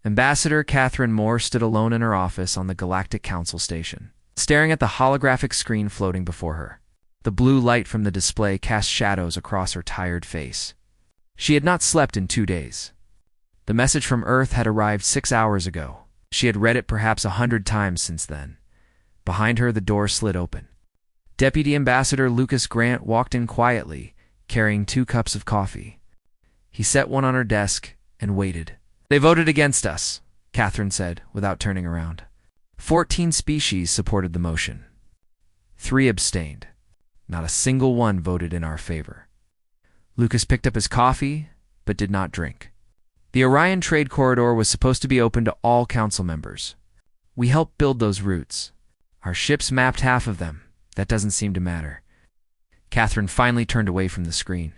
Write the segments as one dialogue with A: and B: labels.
A: Ambassador Catherine Moore stood alone in her office on the Galactic Council station, staring at the holographic screen floating before her. The blue light from the display cast shadows across her tired face. She had not slept in 2 days. The message from Earth had arrived 6 hours ago. She had read it perhaps 100 times since then. Behind her, the door slid open. Deputy Ambassador Lucas Grant walked in quietly, carrying 2 cups of coffee. He set one on her desk and waited. "They voted against us," Catherine said, without turning around. 14 species supported the motion. 3 abstained. Not a single one voted in our favor. Lucas picked up his coffee, but did not drink. The Orion Trade Corridor was supposed to be open to all council members. We helped build those routes. Our ships mapped half of them. That doesn't seem to matter. Catherine finally turned away from the screen.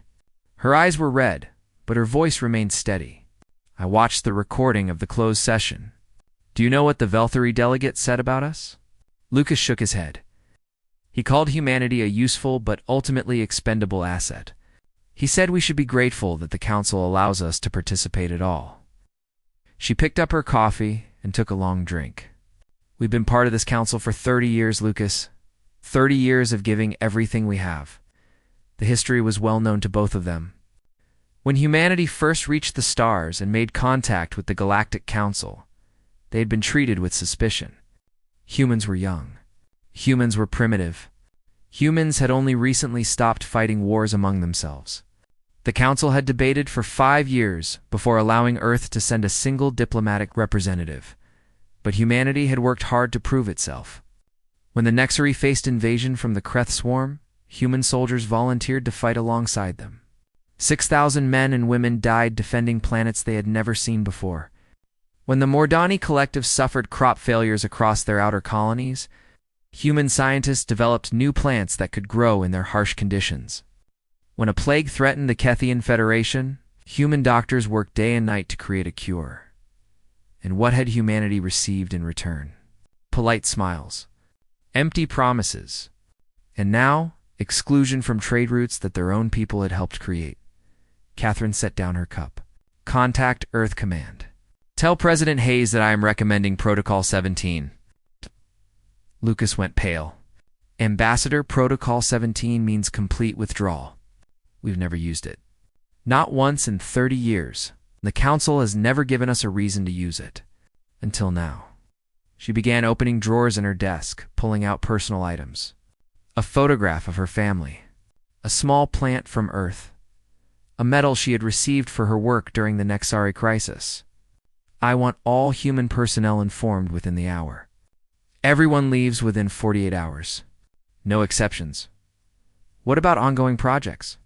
A: Her eyes were red, but her voice remained steady. "I watched the recording of the closed session. Do you know what the Velthari delegate said about us?" Lucas shook his head. He called humanity a useful but ultimately expendable asset. He said we should be grateful that the Council allows us to participate at all. She picked up her coffee and took a long drink. "We've been part of this Council for 30 years, Lucas. 30 years of giving everything we have." The history was well known to both of them. When humanity first reached the stars and made contact with the Galactic Council, they had been treated with suspicion. Humans were young. Humans were primitive. Humans had only recently stopped fighting wars among themselves. The Council had debated for 5 years before allowing Earth to send a single diplomatic representative. But humanity had worked hard to prove itself. When the Nexari faced invasion from the Kreth swarm, human soldiers volunteered to fight alongside them. 6,000 men and women died defending planets they had never seen before. When the Mordani Collective suffered crop failures across their outer colonies, human scientists developed new plants that could grow in their harsh conditions. When a plague threatened the Kethian Federation, human doctors worked day and night to create a cure. And what had humanity received in return? Polite smiles. Empty promises. And now, exclusion from trade routes that their own people had helped create. Catherine set down her cup. "Contact Earth Command. Tell President Hayes that I am recommending Protocol 17. Lucas went pale. "Ambassador, Protocol 17 means complete withdrawal. We've never used it. Not once in 30 years. The Council has never given us a reason to use it. Until now." She began opening drawers in her desk, pulling out personal items. A photograph of her family. A small plant from Earth. A medal she had received for her work during the Nexari crisis. "I want all human personnel informed within the hour. Everyone leaves within 48 hours. No exceptions." "What about ongoing projects?"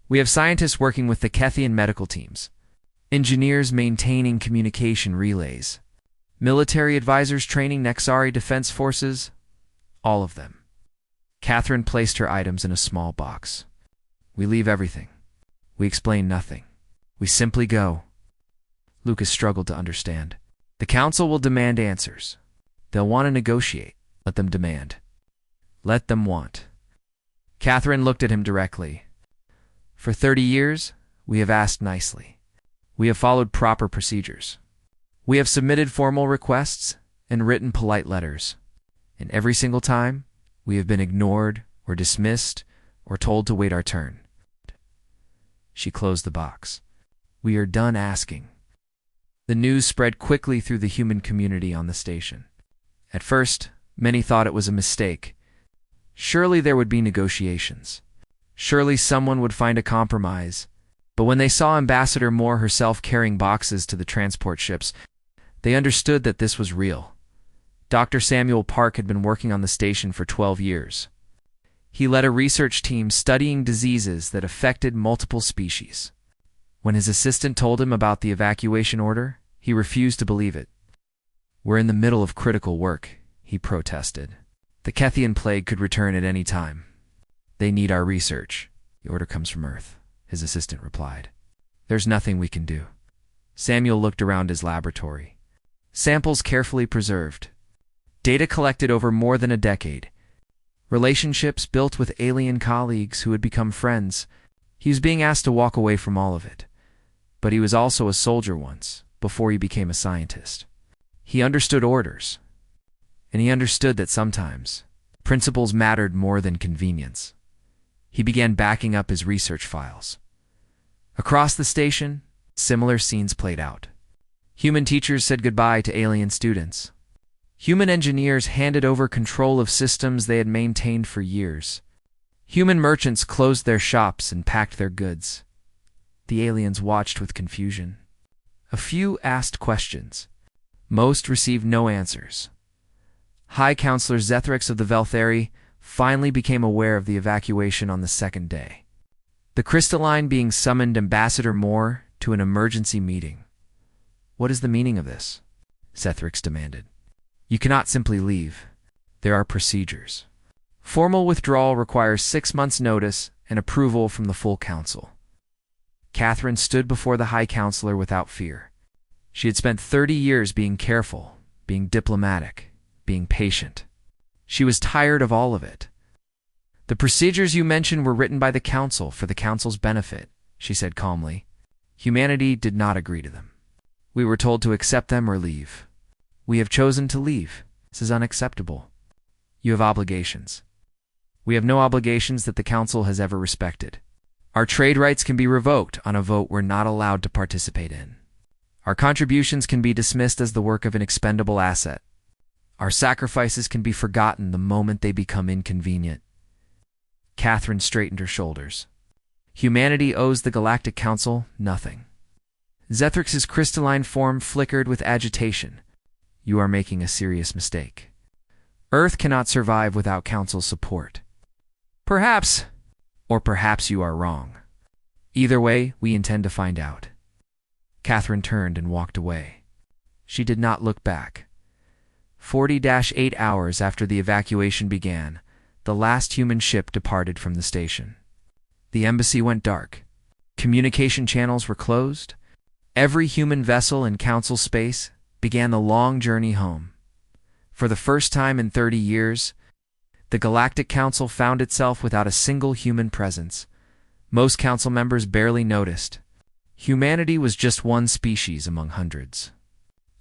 A: "We have scientists working with the Kethian medical teams. Engineers maintaining communication relays. Military advisors training Nexari defense forces. All of them." Catherine placed her items in a small box. "We leave everything. We explain nothing. We simply go." Lucas struggled to understand. "The Council will demand answers. They'll want to negotiate. Let them demand. Let them want." Catherine looked at him directly. "For 30 years, we have asked nicely. We have followed proper procedures. We have submitted formal requests and written polite letters. And every single time, we have been ignored or dismissed or told to wait our turn." She closed the box. "We are done asking." The news spread quickly through the human community on the station. At first, many thought it was a mistake. Surely there would be negotiations. Surely someone would find a compromise. But when they saw Ambassador Moore herself carrying boxes to the transport ships, they understood that this was real. Dr. Samuel Park had been working on the station for 12 years. He led a research team studying diseases that affected multiple species. When his assistant told him about the evacuation order, he refused to believe it. "We're in the middle of critical work," he protested. "The Kethian plague could return at any time. They need our research." "The order comes from Earth," his assistant replied. "There's nothing we can do." Samuel looked around his laboratory. Samples carefully preserved. Data collected over more than a decade. Relationships built with alien colleagues who had become friends. He was being asked to walk away from all of it. But he was also a soldier once. before he became a scientist. He understood orders, and he understood that sometimes principles mattered more than convenience. He began backing up his research files. Across the station, similar scenes played out. Human teachers said goodbye to alien students. Human engineers handed over control of systems they had maintained for years. Human merchants closed their shops and packed their goods. The aliens watched with confusion. A few asked questions. Most received no answers. High Counselor Zethrix of the Velthari finally became aware of the evacuation on the second day. The Crystalline being summoned Ambassador Moore to an emergency meeting. "What is the meaning of this?" Zethrix demanded. "You cannot simply leave. There are procedures. Formal withdrawal requires 6 months' notice and approval from the full council." Catherine stood before the High Counselor without fear. She had spent 30 years being careful, being diplomatic, being patient. She was tired of all of it. "The procedures you mentioned were written by the council for the council's benefit," she said calmly. "Humanity did not agree to them. We were told to accept them or leave. We have chosen to leave. This is unacceptable. You have obligations. We have no obligations that the council has ever respected. Our trade rights can be revoked on a vote we're not allowed to participate in. Our contributions can be dismissed as the work of an expendable asset. Our sacrifices can be forgotten the moment they become inconvenient." Catherine straightened her shoulders. Humanity owes the Galactic Council nothing. Zethrix's crystalline form flickered with agitation. "You are making a serious mistake. Earth cannot survive without Council support. Perhaps, or perhaps you are wrong. Either way, we intend to find out." Catherine turned and walked away. She did not look back. 40-8 hours after the evacuation began, the last human ship departed from the station. The embassy went dark. Communication channels were closed. Every human vessel in Council space began the long journey home. For the first time in 30 years, the Galactic Council found itself without a single human presence. Most Council members barely noticed. Humanity was just one species among hundreds.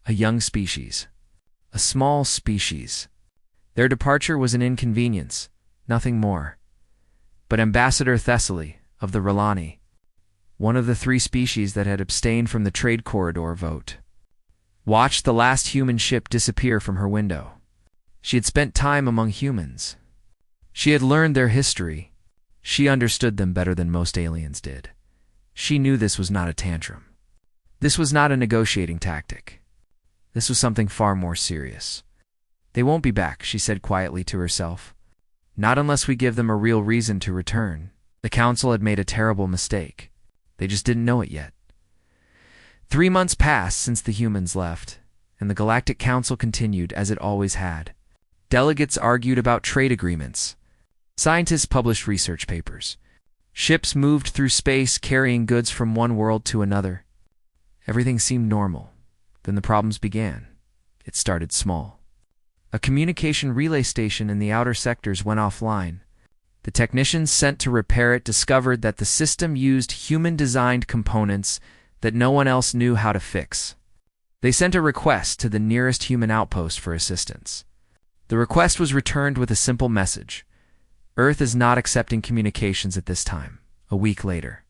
A: A young species. A small species. Their departure was an inconvenience, nothing more. But Ambassador Thessaly, of the Relani, one of the 3 species that had abstained from the trade corridor vote, watched the last human ship disappear from her window. She had spent time among humans. She had learned their history. She understood them better than most aliens did. She knew this was not a tantrum. This was not a negotiating tactic. This was something far more serious. "They won't be back," she said quietly to herself. "Not unless we give them a real reason to return." The council had made a terrible mistake. They just didn't know it yet. 3 months passed since the humans left, and the Galactic Council continued as it always had. Delegates argued about trade agreements. Scientists published research papers. Ships moved through space carrying goods from one world to another. Everything seemed normal. Then the problems began. It started small. A communication relay station in the outer sectors went offline. The technicians sent to repair it discovered that the system used human-designed components that no one else knew how to fix. They sent a request to the nearest human outpost for assistance. The request was returned with a simple message: Earth is not accepting communications at this time. A week later,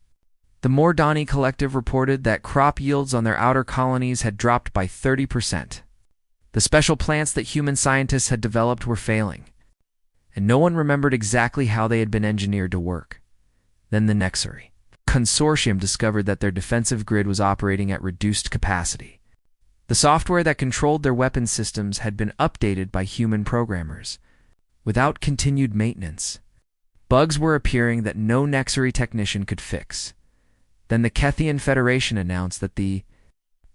A: the Mordani Collective reported that crop yields on their outer colonies had dropped by 30%. The special plants that human scientists had developed were failing, and no one remembered exactly how they had been engineered to work. Then the Nexari Consortium discovered that their defensive grid was operating at reduced capacity. The software that controlled their weapon systems had been updated by human programmers, without continued maintenance. Bugs were appearing that no Nexari technician could fix. Then the Kethian Federation announced that the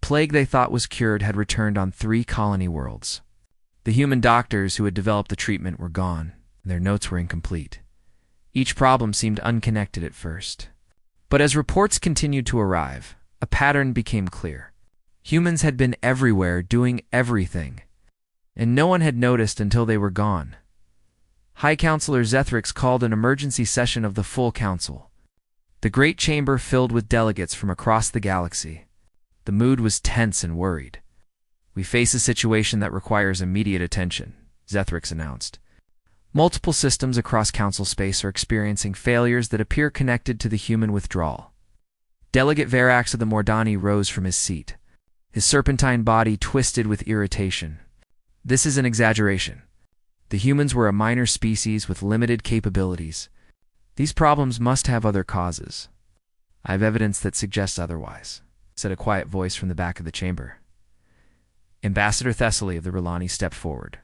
A: plague they thought was cured had returned on 3 colony worlds. The human doctors who had developed the treatment were gone, and their notes were incomplete. Each problem seemed unconnected at first. But as reports continued to arrive, a pattern became clear. Humans had been everywhere doing everything, and no one had noticed until they were gone. High Counselor Zethrix called an emergency session of the full council. The great chamber filled with delegates from across the galaxy. The mood was tense and worried. "We face a situation that requires immediate attention," Zethryx announced. "Multiple systems across Council space are experiencing failures that appear connected to the human withdrawal." Delegate Verax of the Mordani rose from his seat. His serpentine body twisted with irritation. "This is an exaggeration. The humans were a minor species with limited capabilities. These problems must have other causes." "I have evidence that suggests otherwise," said a quiet voice from the back of the chamber. Ambassador Thessaly of the Rilani stepped forward.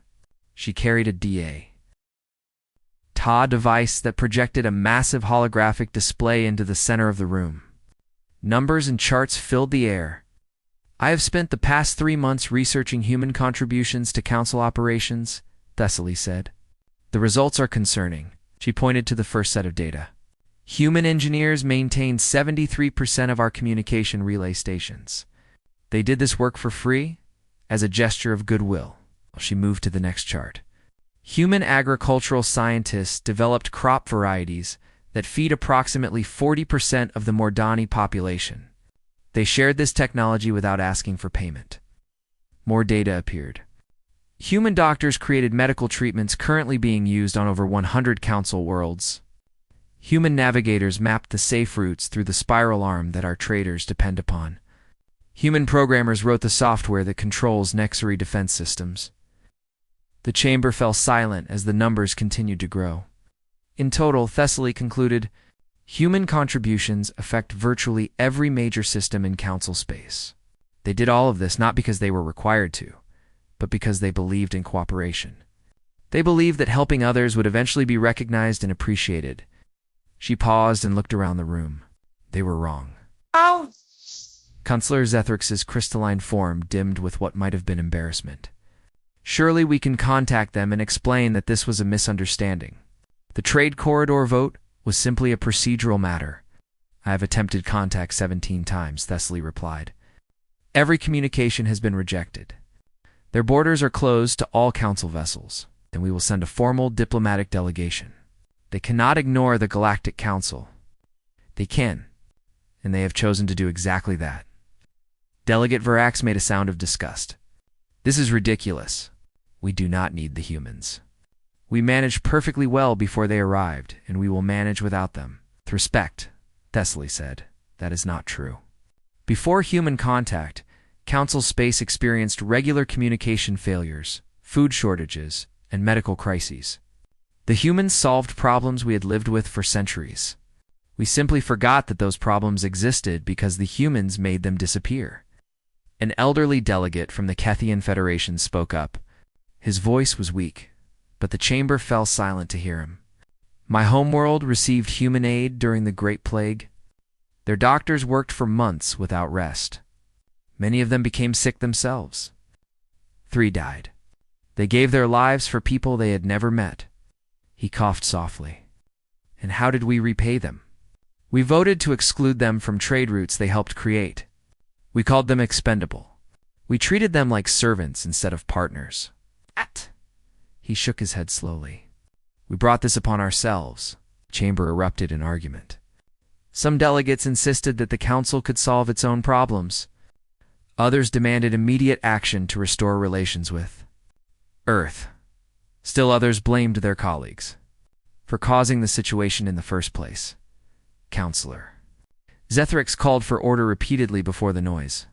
A: She carried a DA device that projected a massive holographic display into the center of the room. Numbers and charts filled the air. "I have spent the past 3 months researching human contributions to Council operations," Thessaly said. "The results are concerning." She pointed to the first set of data. "Human engineers maintained 73% of our communication relay stations. They did this work for free, as a gesture of goodwill." She moved to the next chart. "Human agricultural scientists developed crop varieties that feed approximately 40% of the Mordani population. They shared this technology without asking for payment." More data appeared. "Human doctors created medical treatments currently being used on over 100 Council worlds. Human navigators mapped the safe routes through the spiral arm that our traders depend upon. Human programmers wrote the software that controls Nexari defense systems." The chamber fell silent as the numbers continued to grow. In total, Thessaly concluded, human contributions affect virtually every major system in Council space. They did all of this not because they were required to, but because they believed in cooperation. They believed that helping others would eventually be recognized and appreciated. She paused and looked around the room. They were wrong.
B: "Ow!"
A: Counselor Zethryx's crystalline form dimmed with what might have been embarrassment. "Surely we can contact them and explain that this was a misunderstanding. The trade corridor vote was simply a procedural matter." "I have attempted contact 17 times, Thessaly replied. "Every communication has been rejected. Their borders are closed to all Council vessels, and we will send a formal diplomatic delegation. They cannot ignore the Galactic Council. They can, and they have chosen to do exactly that." Delegate Verax made a sound of disgust. "This is ridiculous. We do not need the humans. We managed perfectly well before they arrived, and we will manage without them." "With respect," Thessaly said, "that is not true. Before human contact, Council space experienced regular communication failures, food shortages, and medical crises. The humans solved problems we had lived with for centuries. We simply forgot that those problems existed because the humans made them disappear." An elderly delegate from the Kethian Federation spoke up. His voice was weak, but the chamber fell silent to hear him. "My homeworld received human aid during the Great Plague. Their doctors worked for months without rest. Many of them became sick themselves. 3 died. They gave their lives for people they had never met." He coughed softly. "And how did we repay them? We voted to exclude them from trade routes they helped create. We called them expendable. We treated them like servants instead of partners." He shook his head slowly. "We brought this upon ourselves." The chamber erupted in argument. Some delegates insisted that the Council could solve its own problems. Others demanded immediate action to restore relations with Earth. Still others blamed their colleagues for causing the situation in the first place. "Counselor." Zethryx called for order repeatedly before the noise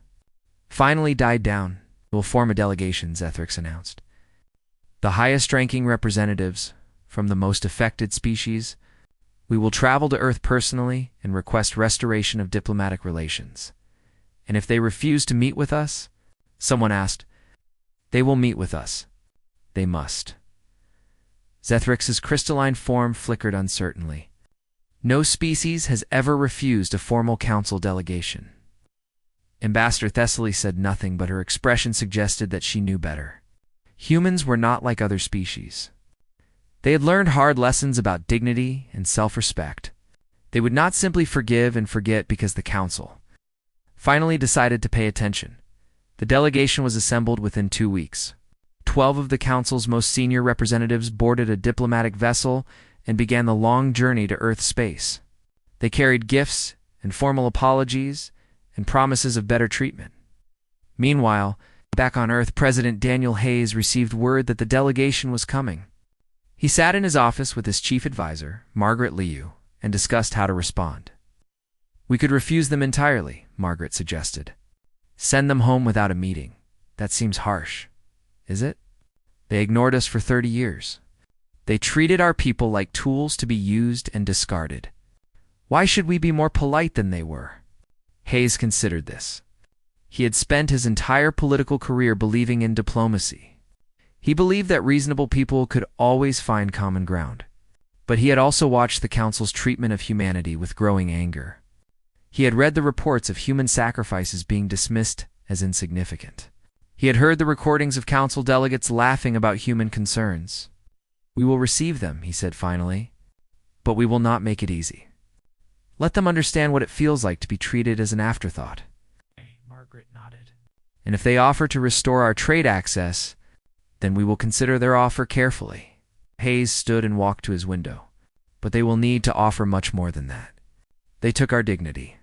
A: finally died down. "We'll form a delegation," Zethryx announced. "The highest-ranking representatives from the most affected species. We will travel to Earth personally and request restoration of diplomatic relations. And if they refuse to meet with us," someone asked, "they will meet with us. They must." Zethryx's crystalline form flickered uncertainly. "No species has ever refused a formal Council delegation." Ambassador Thessaly said nothing, but her expression suggested that she knew better. Humans were not like other species. They had learned hard lessons about dignity and self-respect. They would not simply forgive and forget because the Council finally decided to pay attention. The delegation was assembled within 2 weeks. 12 of the Council's most senior representatives boarded a diplomatic vessel and began the long journey to Earth space. They carried gifts and formal apologies and promises of better treatment. Meanwhile, back on Earth, President Daniel Hayes received word that the delegation was coming. He sat in his office with his chief advisor, Margaret Liu, and discussed how to respond. "We could refuse them entirely," Margaret suggested. "Send them home without a meeting. That seems harsh, is it? They ignored us for 30 years. They treated our people like tools to be used and discarded. Why should we be more polite than they were?" Hayes considered this. He had spent his entire political career believing in diplomacy. He believed that reasonable people could always find common ground. But he had also watched the Council's treatment of humanity with growing anger. He had read the reports of human sacrifices being dismissed as insignificant. He had heard the recordings of Council delegates laughing about human concerns. "We will receive them," he said finally, "but we will not make it easy. Let them understand what it feels like to be treated as an afterthought." Margaret nodded. "And if they offer to restore our trade access, then we will consider their offer carefully." Hayes stood and walked to his window. "But they will need to offer much more than that. They took our dignity.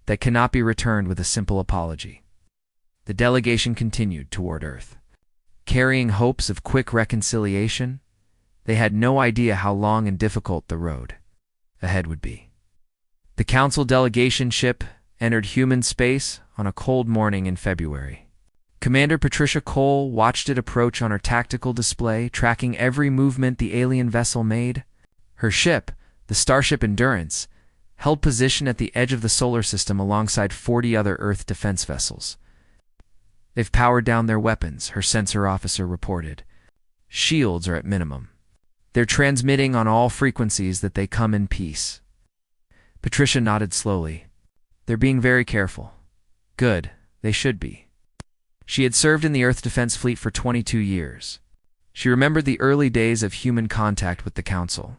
A: That cannot be returned with a simple apology." The delegation continued toward Earth. Carrying hopes of quick reconciliation, they had no idea how long and difficult the road ahead would be. The Council delegation ship entered human space on a cold morning in February. Commander Patricia Cole watched it approach on her tactical display, tracking every movement the alien vessel made. Her ship, the Starship Endurance, held position at the edge of the solar system alongside 40 other Earth defense vessels. "They've powered down their weapons," her sensor officer reported. "Shields are at minimum. They're transmitting on all frequencies that they come in peace." Patricia nodded slowly. "They're being very careful." "Good. They should be." She had served in the Earth Defense Fleet for 22 years. She remembered the early days of human contact with the Council.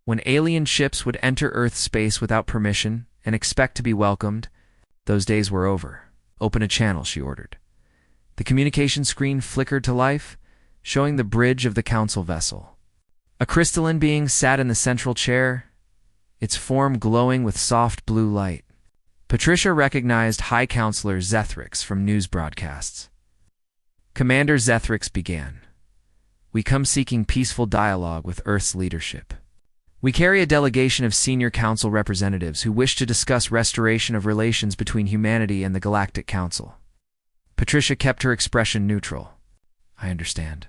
A: When alien ships would enter Earth space without permission and expect to be welcomed, those days were over. "Open a channel," she ordered. The communication screen flickered to life, showing the bridge of the Council vessel. A crystalline being sat in the central chair, its form glowing with soft blue light. Patricia recognized High Counselor Zethrix from news broadcasts. Commander Zethrix began. "We come seeking peaceful dialogue with Earth's leadership. We carry a delegation of senior Council representatives who wish to discuss restoration of relations between humanity and the Galactic Council." Patricia kept her expression neutral. "I understand.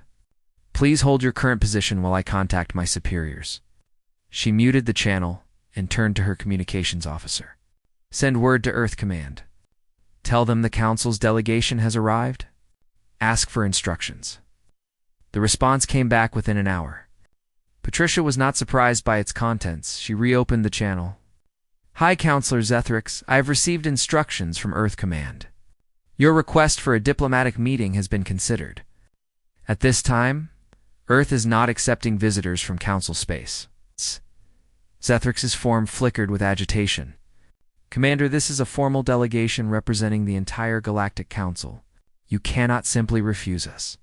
A: Please hold your current position while I contact my superiors." She muted the channel and turned to her communications officer. "Send word to Earth Command. Tell them the Council's delegation has arrived. Ask for instructions." The response came back within an hour. Patricia was not surprised by its contents. She reopened the channel. "High Counselor Zethrix, I have received instructions from Earth Command. Your request for a diplomatic meeting has been considered. At this time, Earth is not accepting visitors from Council space." Zethrix's form flickered with agitation. "Commander, this is a formal delegation representing the entire Galactic Council. You cannot simply refuse us."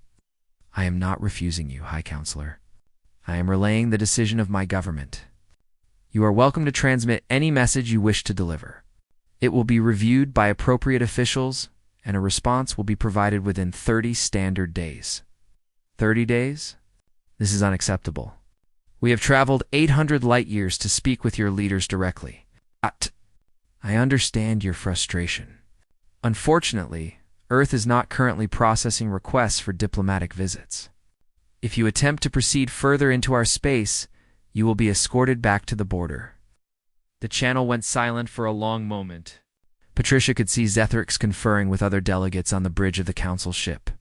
A: "I am not refusing you, High Counselor. I am relaying the decision of my government. You are welcome to transmit any message you wish to deliver. It will be reviewed by appropriate officials, and a response will be provided within 30 standard days." 30 days? This is unacceptable. We have traveled 800 light-years to speak with your leaders directly. I understand your frustration. Unfortunately, Earth is not currently processing requests for diplomatic visits. If you attempt to proceed further into our space, you will be escorted back to the border. The channel went silent for a long moment. Patricia could see Zethrix conferring with other delegates on the bridge of the Council ship.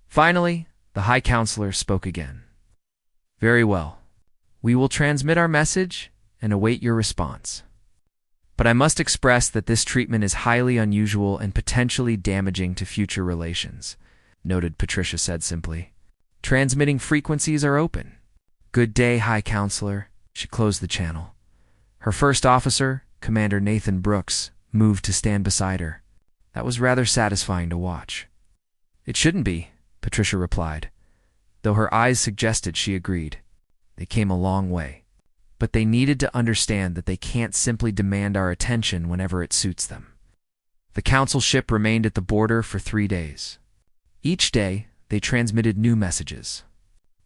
A: Finally, the High Counselor spoke again. "Very well. We will transmit our message and await your response. But I must express that this treatment is highly unusual and potentially damaging to future relations," noted Patricia said simply. "Transmitting frequencies are open." "Good day, High Counselor." She closed the channel. Her first officer, Commander Nathan Brooks, moved to stand beside her. That was rather satisfying to watch. "It shouldn't be," Patricia replied, though her eyes suggested she agreed. They came a long way. But they needed to understand that they can't simply demand our attention whenever it suits them. The council ship remained at the border for 3 days. Each day, they transmitted new messages.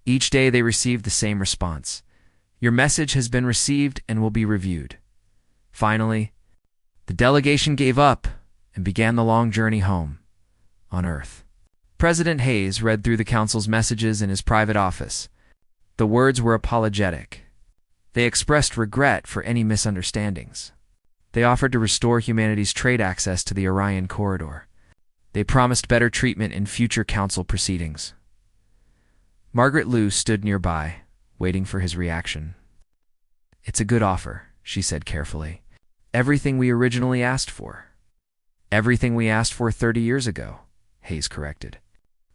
A: Each day they received the same response. Your message has been received and will be reviewed. Finally, the delegation gave up and began the long journey home, on Earth. President Hayes read through the council's messages in his private office. The words were apologetic. They expressed regret for any misunderstandings. They offered to restore humanity's trade access to the Orion Corridor. They promised better treatment in future council proceedings. Margaret Liu stood nearby, waiting for his reaction. It's a good offer, she said carefully. Everything we originally asked for. Everything we asked for 30 years ago, Hayes corrected.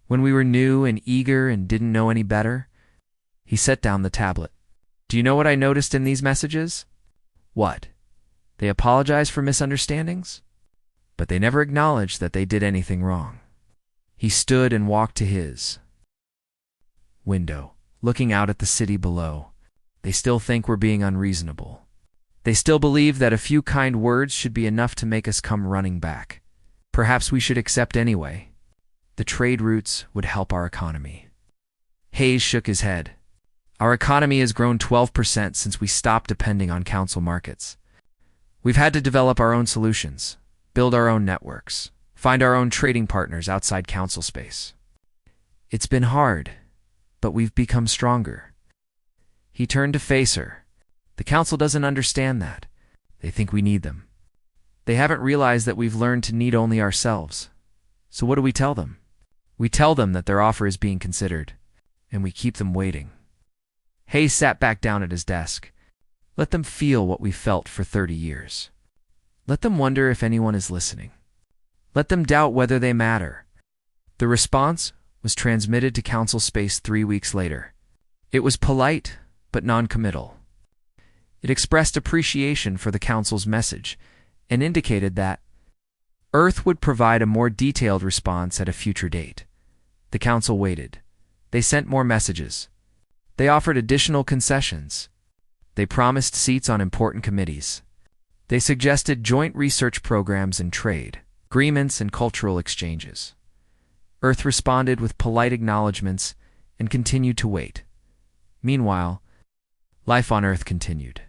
A: When we were new and eager and didn't know any better. He set down the tablet. Do you know what I noticed in these messages? What? They apologized for misunderstandings? But they never acknowledged that they did anything wrong. He stood and walked to his window, looking out at the city below. They still think we're being unreasonable. They still believe that a few kind words should be enough to make us come running back. Perhaps we should accept anyway. The trade routes would help our economy. Hayes shook his head. Our economy has grown 12% since we stopped depending on council markets. We've had to develop our own solutions, build our own networks, find our own trading partners outside council space. It's been hard, but we've become stronger. He turned to face her. The council doesn't understand that. They think we need them. They haven't realized that we've learned to need only ourselves. So what do we tell them? We tell them that their offer is being considered, and we keep them waiting. Hayes sat back down at his desk. Let them feel what we've felt for 30 years. Let them wonder if anyone is listening. Let them doubt whether they matter. The response was transmitted to council space 3 weeks later. It was polite, but non-committal. It expressed appreciation for the council's message and indicated that Earth would provide a more detailed response at a future date. The council waited. They sent more messages. They offered additional concessions. They promised seats on important committees. They suggested joint research programs and trade, agreements and cultural exchanges. Earth responded with polite acknowledgments and continued to wait. Meanwhile, life on Earth continued.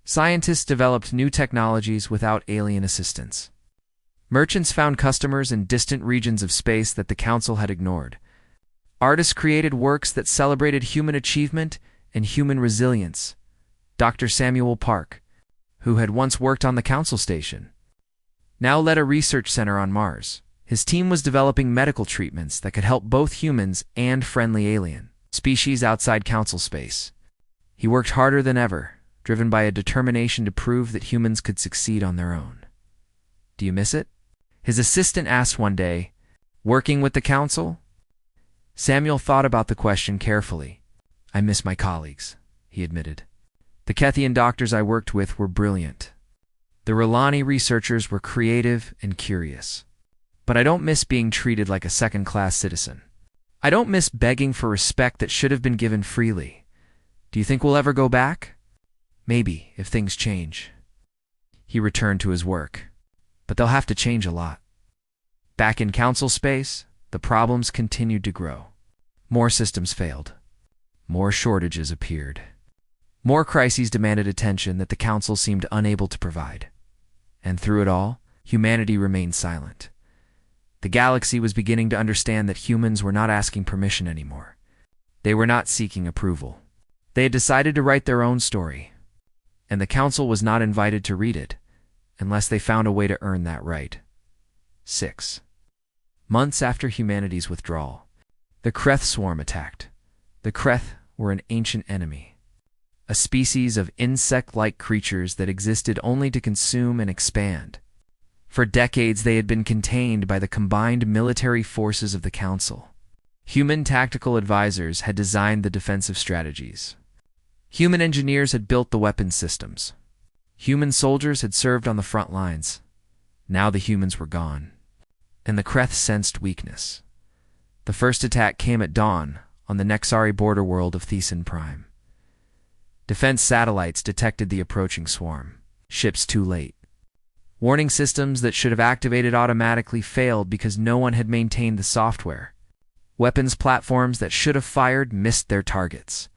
A: Scientists developed new technologies without alien assistance. Merchants found customers in distant regions of space that the council had ignored. Artists created works that celebrated human achievement and human resilience. Dr. Samuel Park, who had once worked on the council station, now led a research center on Mars. His team was developing medical treatments that could help both humans and friendly alien species outside council space. He worked harder than ever, driven by a determination to prove that humans could succeed on their own. Do you miss it? His assistant asked one day, working with the council? Samuel thought about the question carefully. I miss my colleagues, he admitted. The Kethian doctors I worked with were brilliant. The R'Lani researchers were creative and curious. But I don't miss being treated like a second-class citizen. I don't miss begging for respect that should have been given freely. Do you think we'll ever go back? Maybe, if things change. He returned to his work. But they'll have to change a lot. Back in council space, the problems continued to grow. More systems failed. More shortages appeared. More crises demanded attention that the council seemed unable to provide. And through it all, humanity remained silent. The galaxy was beginning to understand that humans were not asking permission anymore. They were not seeking approval. They had decided to write their own story, and the council was not invited to read it, unless they found a way to earn that right. 6 months after humanity's withdrawal, the Kreth swarm attacked. The Kreth were an ancient enemy, a species of insect-like creatures that existed only to consume and expand. For decades, they had been contained by the combined military forces of the Council. Human tactical advisors had designed the defensive strategies. Human engineers had built the weapons systems. Human soldiers had served on the front lines. Now the humans were gone, and the Kreth sensed weakness. The first attack came at dawn on the Nexari border world of Thesan Prime. Defense satellites detected the approaching swarm. Ships too late. Warning systems that should have activated automatically failed because no one had maintained the software. Weapons platforms that should have fired missed their targets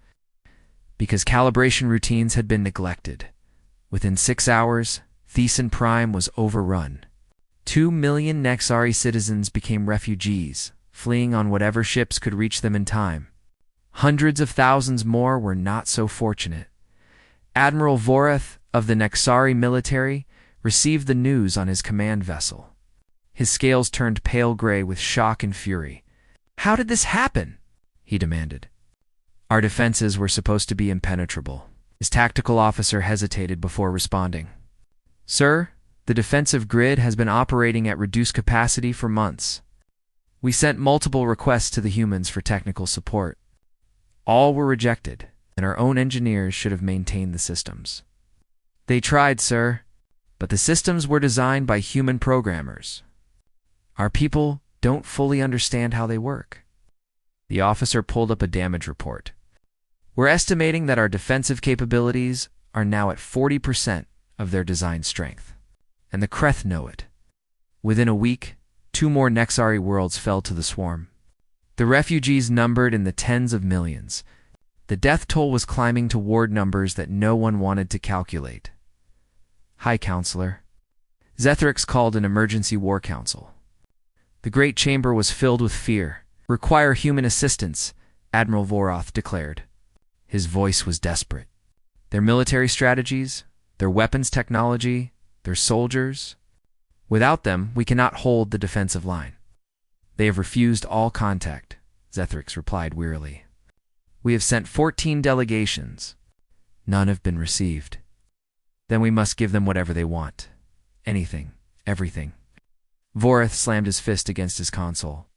A: because calibration routines had been neglected. Within 6 hours, Thesan Prime was overrun. 2 million Nexari citizens became refugees, fleeing on whatever ships could reach them in time. Hundreds of thousands more were not so fortunate. Admiral Voreth of the Nexari military received the news on his command vessel. His scales turned pale gray with shock and fury. "How did this happen?" he demanded. "Our defenses were supposed to be impenetrable." His tactical officer hesitated before responding. "Sir, the defensive grid has been operating at reduced capacity for months. We sent multiple requests to the humans for technical support. All were rejected, and our own engineers should have maintained the systems." "They tried, sir, but the systems were designed by human programmers. Our people don't fully understand how they work." The officer pulled up a damage report. "We're estimating that our defensive capabilities are now at 40% of their design strength. And the Kreth know it." Within a week, 2 more Nexari worlds fell to the swarm. The refugees numbered in the tens of millions. The death toll was climbing toward numbers that no one wanted to calculate. "High Counselor." Zethrix called an emergency war council. The great chamber was filled with fear. "Require human assistance," Admiral Voroth declared. His voice was desperate. "Their military strategies, their weapons technology, their soldiers. Without them, we cannot hold the defensive line." "They have refused all contact," Zethrix replied wearily. "We have sent 14 delegations. None have been received. Then we must give them whatever they want. Anything, everything." Voreth slammed his fist against his console.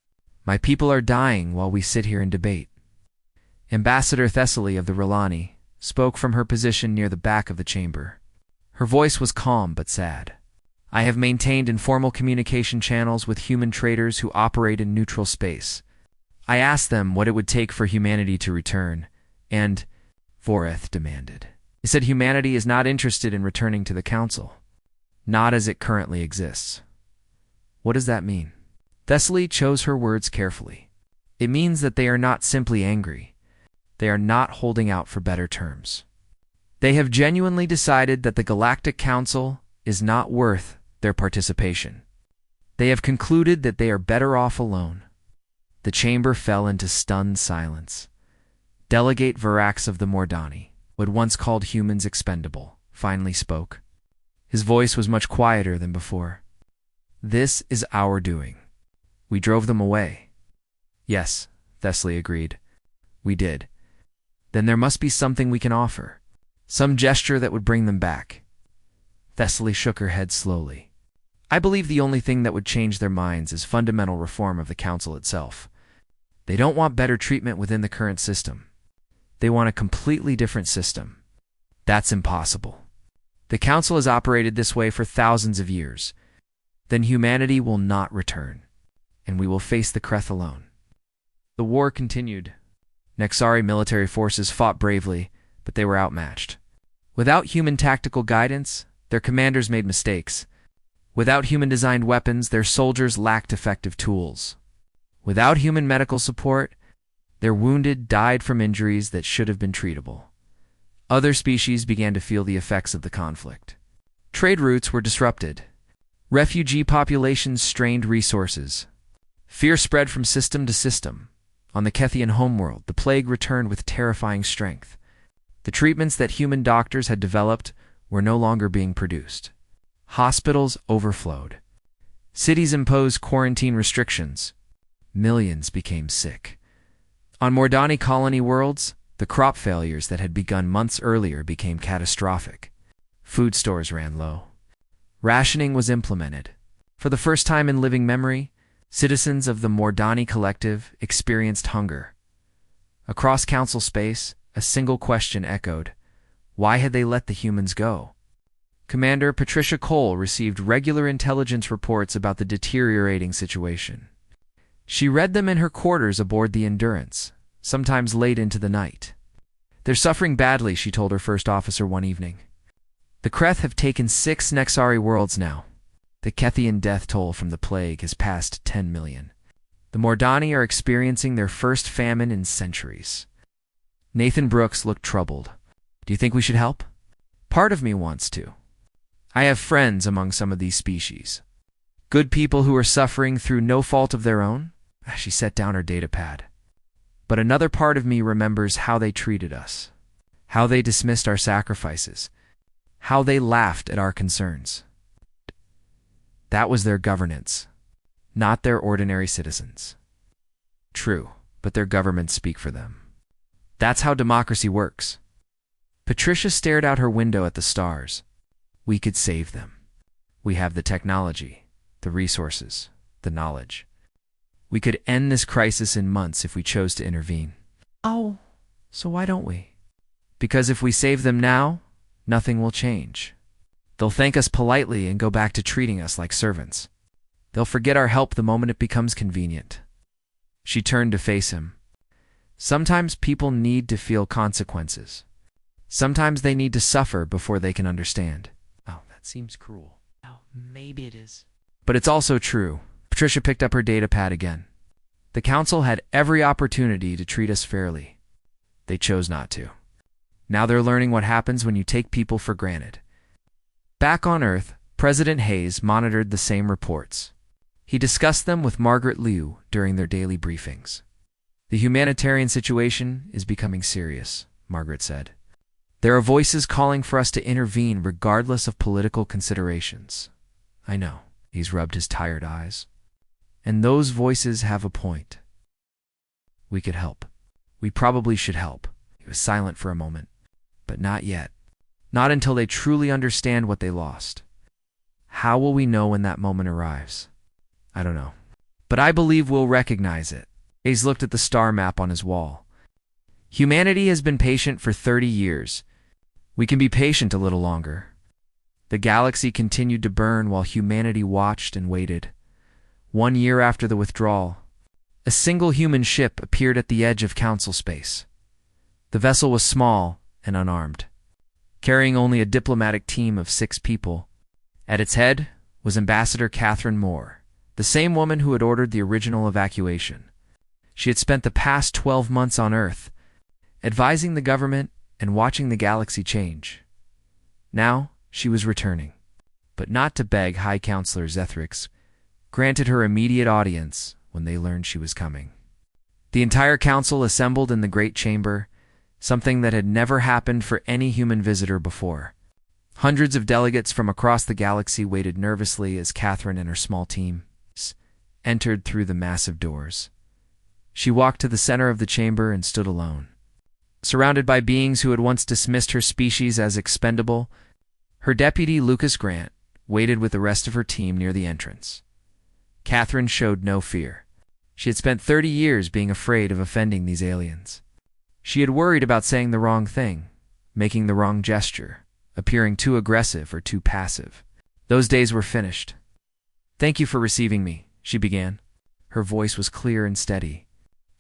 A: "My people are dying while we sit here and debate." Ambassador Thessaly of the Relani spoke from her position near the back of the chamber. Her voice was calm but sad. "I have maintained informal communication channels with human traders who operate in neutral space. I asked them what it would take for humanity to return, and," Voreth demanded, "they said humanity is not interested in returning to the Council. Not as it currently exists." "What does that mean?" Thessaly chose her words carefully. "It means that they are not simply angry. They are not holding out for better terms. They have genuinely decided that the Galactic Council is not worth their participation. They have concluded that they are better off alone." The chamber fell into stunned silence. Delegate Varax of the Mordani, who had once called humans expendable, finally spoke. His voice was much quieter than before. "This is our doing. We drove them away." "Yes," Thessaly agreed. "We did. Then there must be something we can offer. Some gesture that would bring them back." Thessaly shook her head slowly. "I believe the only thing that would change their minds is fundamental reform of the Council itself. They don't want better treatment within the current system. They want a completely different system. That's impossible. The Council has operated this way for thousands of years. Then humanity will not return, and we will face the Kreth alone." The war continued. Nexari military forces fought bravely, but they were outmatched. Without human tactical guidance, their commanders made mistakes. Without human-designed weapons, their soldiers lacked effective tools. Without human medical support, their wounded died from injuries that should have been treatable. Other species began to feel the effects of the conflict. Trade routes were disrupted. Refugee populations strained resources. Fear spread from system to system. On the Kethian homeworld, the plague returned with terrifying strength. The treatments that human doctors had developed were no longer being produced. Hospitals overflowed. Cities imposed quarantine restrictions. Millions became sick. On Mordani colony worlds, the crop failures that had begun months earlier became catastrophic. Food stores ran low. Rationing was implemented. For the first time in living memory, citizens of the Mordani Collective experienced hunger. Across council space, a single question echoed. Why had they let the humans go? Commander Patricia Cole received regular intelligence reports about the deteriorating situation. She read them in her quarters aboard the Endurance, sometimes late into the night. "They're suffering badly," she told her first officer one evening. "The Kreth have taken 6 Nexari worlds now. The Kethian death toll from the plague has passed 10 million. The Mordani are experiencing their first famine in centuries. Nathan Brooks looked troubled. Do you think we should help? Part of me wants to. I have friends among some of these species. Good people who are suffering through no fault of their own. She set down her data pad. But another part of me remembers how they treated us, how they dismissed our sacrifices, how they laughed at our concerns. That was their governance, not their ordinary citizens. True, but their governments speak for them. That's how democracy works. Patricia stared out her window at the stars. We could save them. We have the technology, the resources, the knowledge. We could end this crisis in months if we chose to intervene. Oh, so why don't we? Because if we save them now, nothing will change. They'll thank us politely and go back to treating us like servants. They'll forget our help the moment it becomes convenient. She turned to face him. Sometimes people need to feel consequences. Sometimes they need to suffer before they can understand. Oh, that seems cruel. Oh, maybe it is. But it's also true. Patricia picked up her data pad again. The council had every opportunity to treat us fairly. They chose not to. Now they're learning what happens when you take people for granted. Back on Earth, President Hayes monitored the same reports. He discussed them with Margaret Liu during their daily briefings. The humanitarian situation is becoming serious, Margaret said. There are voices calling for us to intervene regardless of political considerations. I know. He's rubbed his tired eyes. And those voices have a point. We could help. We probably should help. He was silent for a moment. But not yet. Not until they truly understand what they lost. How will we know when that moment arrives? I don't know. But I believe we'll recognize it. Hayes looked at the star map on his wall. Humanity has been patient for 30 years. We can be patient a little longer. The galaxy continued to burn while humanity watched and waited. 1 year after the withdrawal, a single human ship appeared at the edge of council space. The vessel was small and unarmed, carrying only a diplomatic team of 6 people. At its head was Ambassador Catherine Moore, the same woman who had ordered the original evacuation. She had spent the past 12 months on Earth, advising the government and watching the galaxy change. Now she was returning, but not to beg High Counselor Zethrix granted her immediate audience when they learned she was coming. The entire council assembled in the Great Chamber, something that had never happened for any human visitor before. Hundreds of delegates from across the galaxy waited nervously as Catherine and her small team entered through the massive doors. She walked to the center of the chamber and stood alone. Surrounded by beings who had once dismissed her species as expendable, her deputy, Lucas Grant, waited with the rest of her team near the entrance. Catherine showed no fear. She had spent 30 years being afraid of offending these aliens. She had worried about saying the wrong thing, making the wrong gesture, appearing too aggressive or too passive. Those days were finished. "Thank you for receiving me," she began. Her voice was clear and steady.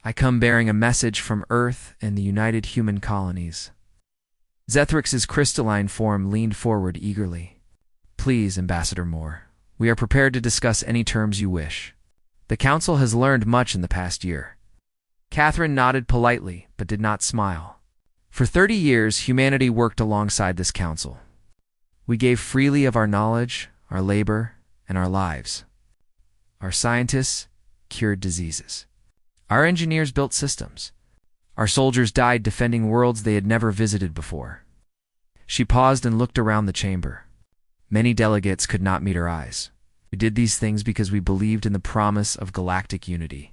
A: "I come bearing a message from Earth and the United Human Colonies." Zethrix's crystalline form leaned forward eagerly. "Please, Ambassador Moore, we are prepared to discuss any terms you wish. The Council has learned much in the past year." Catherine nodded politely, but did not smile. For 30 years, humanity worked alongside this Council. We gave freely of our knowledge, our labor, and our lives. Our scientists cured diseases. Our engineers built systems. Our soldiers died defending worlds they had never visited before. She paused and looked around the chamber. Many delegates could not meet her eyes. We did these things because we believed in the promise of galactic unity.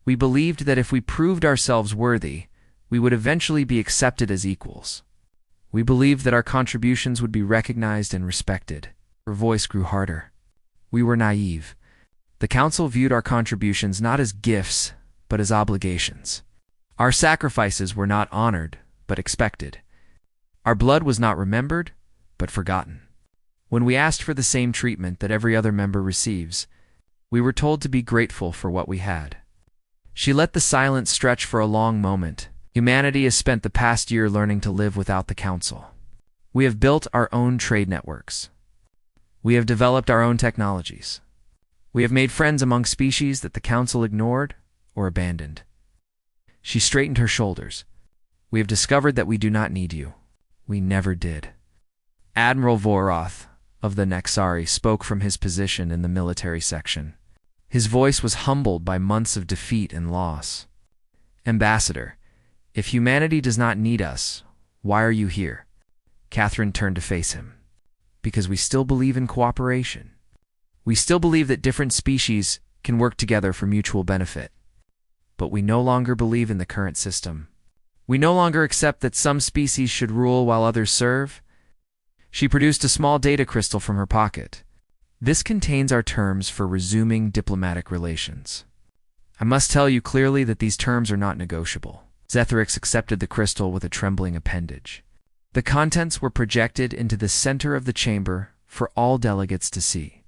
A: We believed that if we proved ourselves worthy, we would eventually be accepted as equals. We believed that our contributions would be recognized and respected. Her voice grew harder. We were naive. The Council viewed our contributions not as gifts, but as obligations. Our sacrifices were not honored, but expected. Our blood was not remembered, but forgotten. When we asked for the same treatment that every other member receives, we were told to be grateful for what we had. She let the silence stretch for a long moment. Humanity has spent the past year learning to live without the Council. We have built our own trade networks. We have developed our own technologies. We have made friends among species that the Council ignored or abandoned. She straightened her shoulders. We have discovered that we do not need you. We never did. Admiral Voroth of the Nexari spoke from his position in the military section. His voice was humbled by months of defeat and loss. Ambassador, if humanity does not need us, why are you here? Catherine turned to face him. Because we still believe in cooperation. We still believe that different species can work together for mutual benefit. But we no longer believe in the current system. We no longer accept that some species should rule while others serve. She produced a small data crystal from her pocket. This contains our terms for resuming diplomatic relations. I must tell you clearly that these terms are not negotiable. Zethrix accepted the crystal with a trembling appendage. The contents were projected into the center of the chamber for all delegates to see.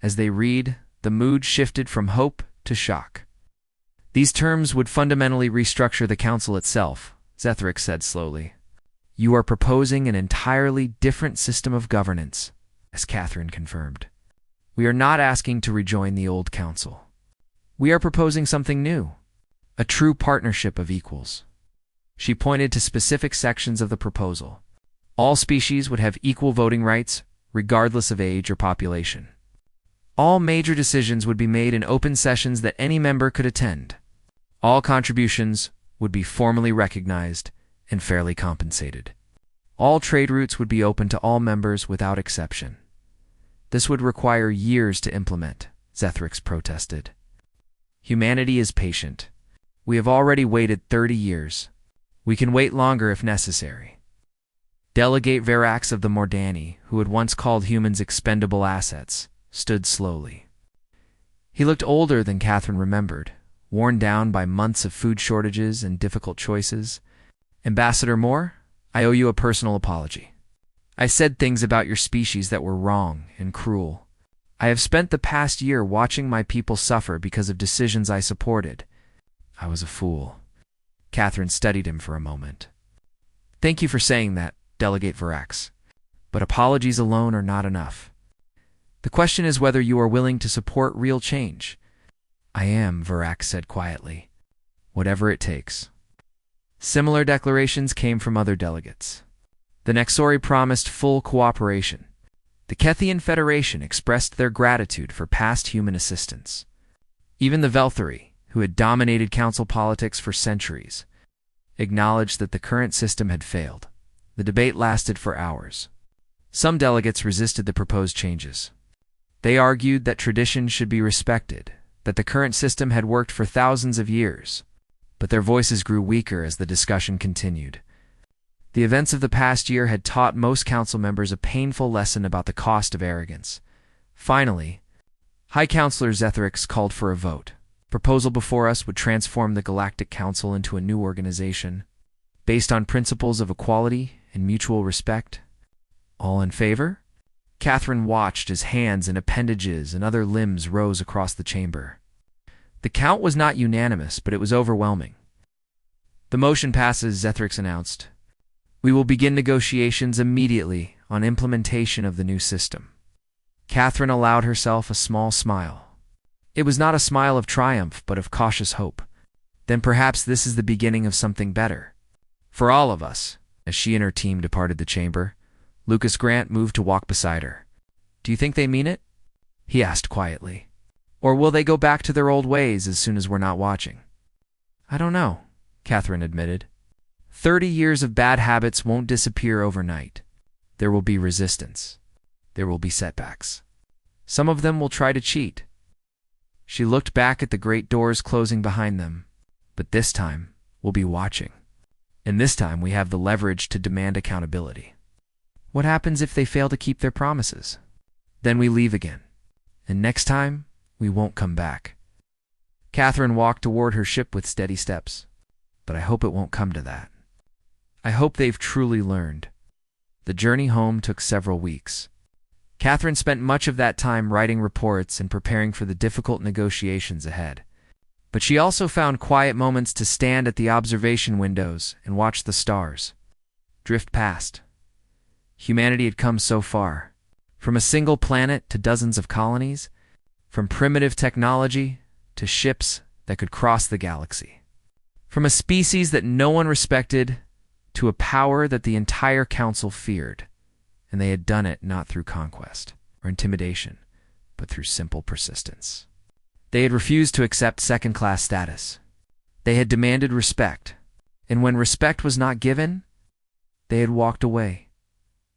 A: As they read, the mood shifted from hope to shock. These terms would fundamentally restructure the council itself, Zethrix said slowly. You are proposing an entirely different system of governance, as Catherine confirmed. We are not asking to rejoin the old council. We are proposing something new, a true partnership of equals. She pointed to specific sections of the proposal. All species would have equal voting rights, regardless of age or population. All major decisions would be made in open sessions that any member could attend. All contributions would be formally recognized and fairly compensated. All trade routes would be open to all members without exception. This would require years to implement, Zethrix protested. Humanity is patient. We have already waited 30 years. We can wait longer if necessary. Delegate Verax of the Mordani, who had once called humans expendable assets, stood slowly. He looked older than Catherine remembered, worn down by months of food shortages and difficult choices. Ambassador Moore, I owe you a personal apology. I said things about your species that were wrong and cruel. I have spent the past year watching my people suffer because of decisions I supported. I was a fool. Catherine studied him for a moment. Thank you for saying that, Delegate Verax. But apologies alone are not enough. The question is whether you are willing to support real change. I am, Verax said quietly. Whatever it takes. Similar declarations came from other delegates. The Nexori promised full cooperation. The Kethian Federation expressed their gratitude for past human assistance. Even the Velthari, who had dominated council politics for centuries, acknowledged that the current system had failed. The debate lasted for hours. Some delegates resisted the proposed changes. They argued that tradition should be respected, that the current system had worked for thousands of years, but their voices grew weaker as the discussion continued. The events of the past year had taught most council members a painful lesson about the cost of arrogance. Finally, High Counselor Zethrix called for a vote. The proposal before us would transform the Galactic Council into a new organization, based on principles of equality and mutual respect. All in favor? Catherine watched as hands and appendages and other limbs rose across the chamber. The count was not unanimous, but it was overwhelming. The motion passes, Zethrix announced. We will begin negotiations immediately on implementation of the new system. Catherine allowed herself a small smile. It was not a smile of triumph, but of cautious hope. Then perhaps this is the beginning of something better. For all of us. As she and her team departed the chamber, Lucas Grant moved to walk beside her. Do you think they mean it? He asked quietly. Or will they go back to their old ways as soon as we're not watching? I don't know, Catherine admitted. 30 years of bad habits won't disappear overnight. There will be resistance. There will be setbacks. Some of them will try to cheat. She looked back at the great doors closing behind them. But this time, we'll be watching. And this time we have the leverage to demand accountability. What happens if they fail to keep their promises? Then we leave again. And next time, we won't come back. Catherine walked toward her ship with steady steps. But I hope it won't come to that. I hope they've truly learned. The journey home took several weeks. Catherine spent much of that time writing reports and preparing for the difficult negotiations ahead. But she also found quiet moments to stand at the observation windows and watch the stars drift past. Humanity had come so far. From a single planet to dozens of colonies, from primitive technology to ships that could cross the galaxy. From a species that no one respected to a power that the entire council feared. And they had done it not through conquest or intimidation, but through simple persistence. They had refused to accept second-class status. They had demanded respect, and when respect was not given, they had walked away.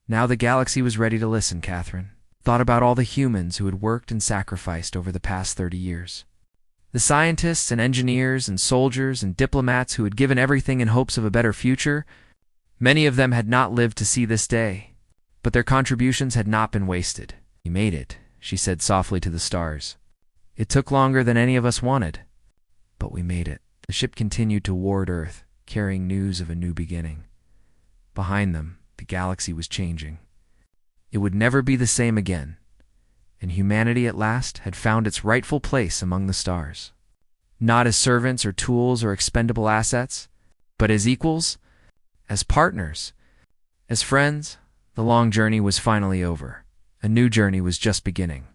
A: Now the galaxy was ready to listen, Catherine. Thought about all the humans who had worked and sacrificed over the past 30 years. The scientists and engineers and soldiers and diplomats who had given everything in hopes of a better future. Many of them had not lived to see this day, but their contributions had not been wasted. "We made it," she said softly to the stars. "It took longer than any of us wanted, but we made it." The ship continued toward Earth, carrying news of a new beginning. Behind them, the galaxy was changing. It would never be the same again, and humanity at last had found its rightful place among the stars. Not as servants or tools or expendable assets, but as equals, as partners, as friends. The long journey was finally over. A new journey was just beginning.